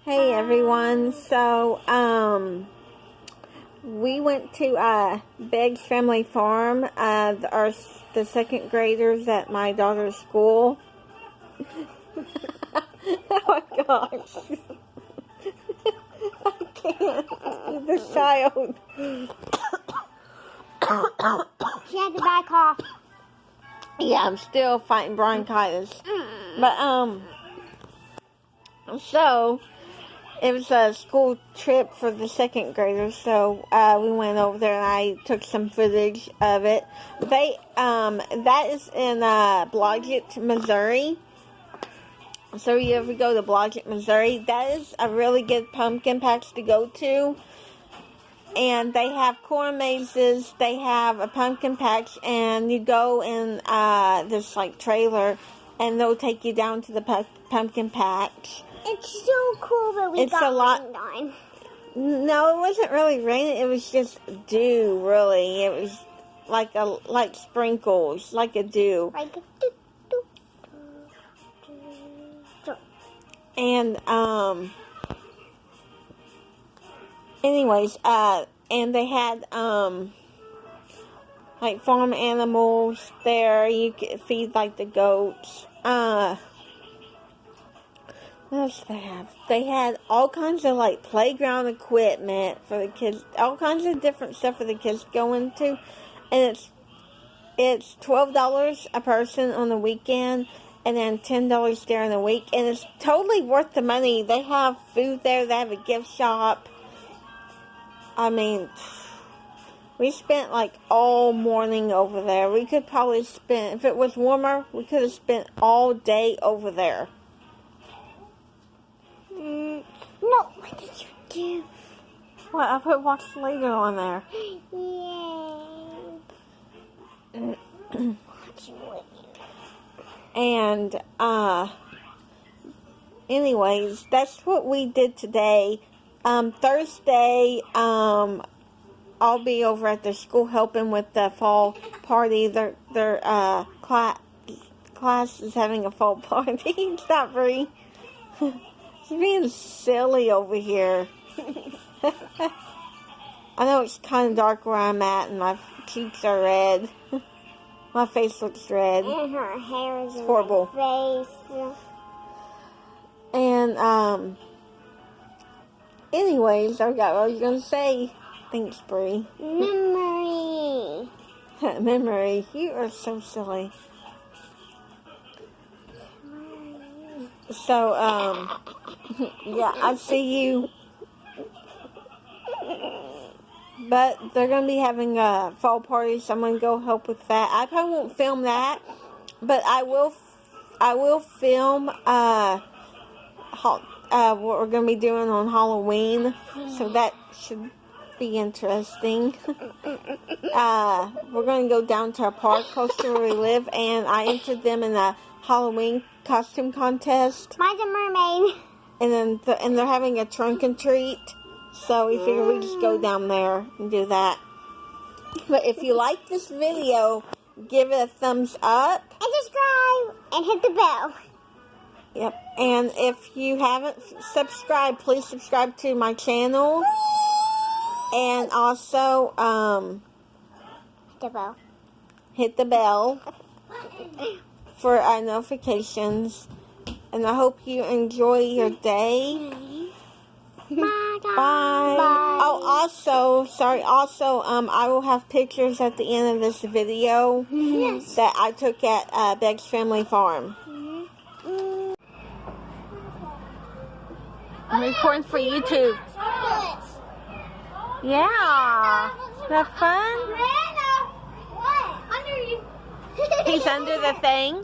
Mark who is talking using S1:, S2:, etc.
S1: Hey everyone, so we went to Beg's Family Farm, the second graders at my daughter's school. Oh my gosh, I can't, the child.
S2: She had the bad cough.
S1: Yeah, I'm still fighting bronchitis, but so it was a school trip for the second graders, so we went over there and I took some footage of it. That is in Blodgett, Missouri. So you ever go to Blodgett, Missouri, that is a really good pumpkin patch to go to. And they have corn mazes, they have a pumpkin patch, and you go in this like trailer and they'll take you down to the pumpkin patch.
S2: It's so cool, but we got rained on.
S1: No, it wasn't really raining. It was just dew, really. It was like sprinkles, like a dew.
S2: Like a
S1: And anyways, and they had like farm animals there. You could feed like the goats. What else did they have? They had all kinds of like playground equipment for the kids, all kinds of different stuff for the kids to go into, and it's $12 a person on the weekend, and then $10 during the week, and it's totally worth the money. They have food there. They have a gift shop. I mean, we spent like all morning over there. We could probably spend, if it was warmer, we could have spent all day over there.
S2: No, what did you do?
S1: What? I put watch later on there.
S2: Yay.
S1: And, anyways, that's what we did today. Thursday, I'll be over at the school helping with the fall party. Their class is having a fall party. Stop, Bree. She's being silly over here. I know it's kind of dark where I'm at, and my cheeks are red. My face looks red.
S2: And her hair is
S1: horrible.
S2: In my face.
S1: And anyways, I forgot what I was gonna say. Thanks, Bree.
S2: Memory.
S1: Memory. You are so silly. So yeah, I see you. But they're going to be having a fall party, so I'm going to go help with that. I probably won't film that, but I will film what we're going to be doing on Halloween, so that should be interesting. We're going to go down to a park close to where we live, and I entered them in a Halloween costume contest.
S2: Mine's a mermaid.
S1: And then and they're having a trunk and treat. So we figured we'd just go down there and do that. But if you like this video, give it a thumbs up.
S2: And subscribe. And hit the bell.
S1: Yep. And if you haven't subscribed, please subscribe to my channel. And also,
S2: Hit the bell.
S1: Hit the bell for notifications. And I hope you enjoy your day.
S2: Bye.
S1: Bye. Oh, also, I will have pictures at the end of this video that I took at Beg's Family Farm. I'm recording for YouTube. Yeah. That fun?
S2: What? Under you.
S1: He's under the thing.